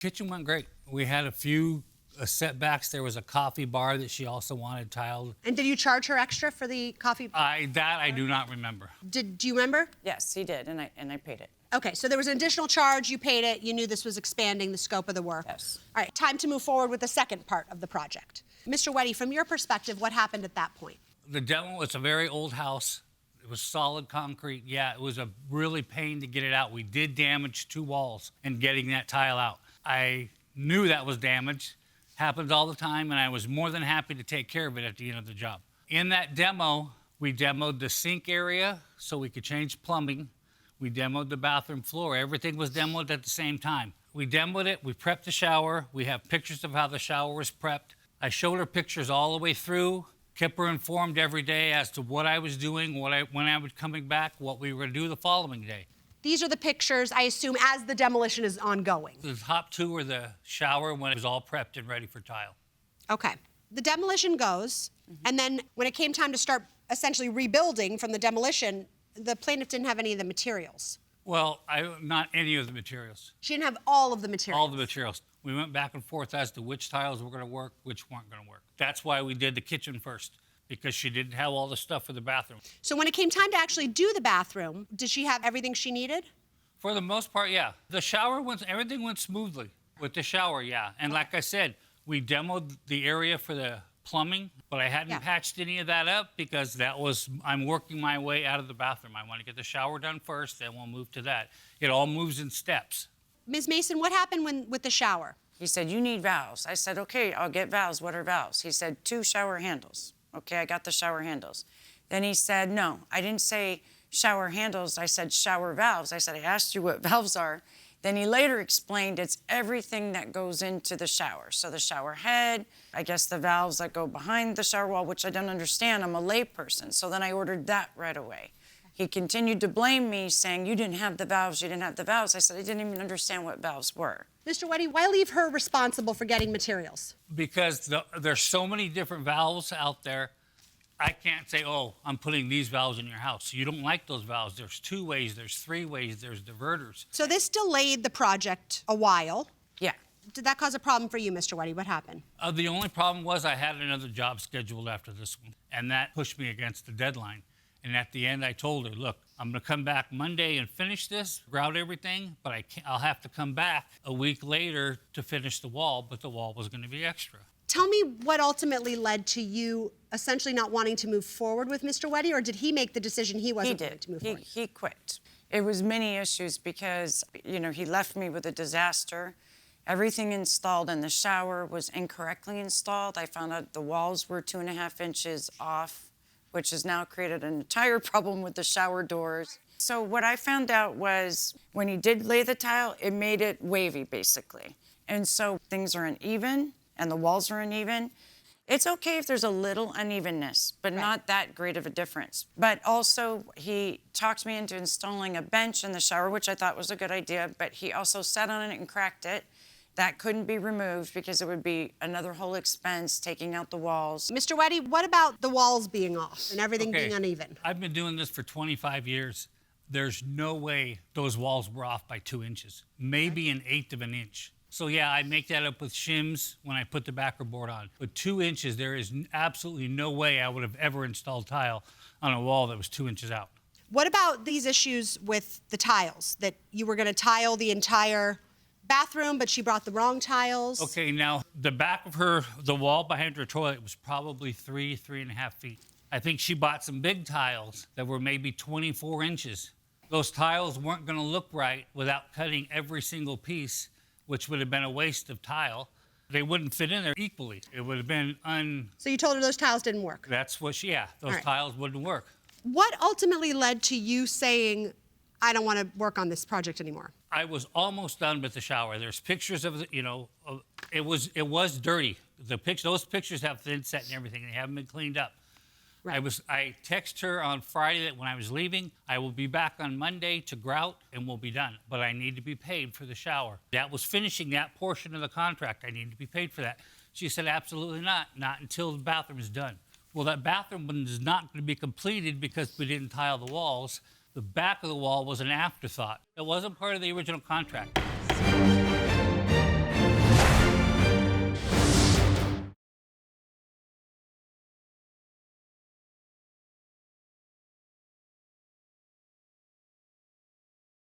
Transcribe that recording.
Kitchen went great. We had a few setbacks. There was a coffee bar that she also wanted tiled. And did you charge her extra for the coffee? I do not remember. Do you remember? Yes, he did, and I paid it. Okay, so there was an additional charge, you paid it, you knew this was expanding the scope of the work. Yes. All right, time to move forward with the second part of the project. Mr. Weddy, from your perspective, what happened at that point? The demo, it's a very old house. It was solid concrete. Yeah, it was a really pain to get it out. We did damage 2 walls in getting that tile out. I knew that was damaged. Happens all the time, and I was more than happy to take care of it at the end of the job. In that demo, we demoed the sink area so we could change plumbing. We demoed the bathroom floor. Everything was demoed at the same time. We demoed it, we prepped the shower. We have pictures of how the shower was prepped. I showed her pictures all the way through, kept her informed every day as to what I was doing, when I was coming back, what we were gonna do the following day. These are the pictures, I assume, as the demolition is ongoing. The top 2 were the shower when it was all prepped and ready for tile. Okay. The demolition goes, and then when it came time to start essentially rebuilding from the demolition, the plaintiff didn't have any of the materials. Well, not any of the materials. She didn't have all of the materials. All the materials. We went back and forth as to which tiles were gonna work, which weren't gonna work. That's why we did the kitchen first, because she didn't have all the stuff for the bathroom. So when it came time to actually do the bathroom, did she have everything she needed? For the most part, yeah. The shower everything went smoothly with the shower, yeah. And like I said, we demoed the area for the plumbing, but I hadn't patched any of that up because I'm working my way out of the bathroom. I want to get the shower done first, then we'll move to that. It all moves in steps. Ms. Mason, what happened with the shower? He said, you need valves. I said, okay, I'll get valves. What are valves? He said, 2 shower handles. Okay, I got the shower handles. Then he said, no, I didn't say shower handles. I said shower valves. I said, I asked you what valves are. Then he later explained it's everything that goes into the shower. So the shower head, I guess the valves that go behind the shower wall, which I don't understand. I'm a lay person. So then I ordered that right away. He continued to blame me, saying, you didn't have the valves, you didn't have the valves. I said, I didn't even understand what valves were. Mr. Weddy, why leave her responsible for getting materials? Because there's so many different valves out there. I can't say, oh, I'm putting these valves in your house. You don't like those valves. There's 2 ways, there's 3 ways, there's diverters. So this delayed the project a while. Yeah. Did that cause a problem for you, Mr. Weddy? What happened? The only problem was I had another job scheduled after this one, and that pushed me against the deadline. And at the end, I told her, look, I'm gonna come back Monday and finish this, grout everything, but I'll have to come back a week later to finish the wall, but the wall was gonna be extra. Tell me what ultimately led to you essentially not wanting to move forward with Mr. Weddy, or did he make the decision he wasn't going to move forward? He quit. It was many issues because, you know, he left me with a disaster. Everything installed in the shower was incorrectly installed. I found out the walls were 2.5 inches off, which has now created an entire problem with the shower doors. So what I found out was when he did lay the tile, it made it wavy, basically. And so things are uneven and the walls are uneven. It's okay if there's a little unevenness, but not that great of a difference. But also, he talked me into installing a bench in the shower, which I thought was a good idea, but he also sat on it and cracked it. That couldn't be removed because it would be another whole expense taking out the walls. Mr. Weddy, what about the walls being off and everything being uneven? I've been doing this for 25 years. There's no way those walls were off by 2 inches, maybe 1/8 of an inch. So yeah, I make that up with shims when I put the backer board on. But 2 inches, there is absolutely no way I would have ever installed tile on a wall that was 2 inches out. What about these issues with the tiles, that you were gonna tile the entire bathroom, but she brought the wrong tiles? Okay, now the back of the wall behind her toilet was probably 3.5 feet. I think she bought some big tiles that were maybe 24 inches. Those tiles weren't gonna look right without cutting every single piece, which would have been a waste of tile. They wouldn't fit in there equally. It would have been So you told her those tiles didn't work? That's what those tiles wouldn't work. What ultimately led to you saying, I don't want to work on this project anymore? I was almost done with the shower. There's pictures of it was dirty. Those pictures have thin set and everything. They haven't been cleaned up. Right. I texted her on Friday that when I was leaving, I will be back on Monday to grout and we'll be done. But I need to be paid for the shower. That was finishing that portion of the contract. I need to be paid for that. She said, absolutely not until the bathroom is done. Well, that bathroom is not going to be completed because we didn't tile the walls. The back of the wall was an afterthought. It wasn't part of the original contract.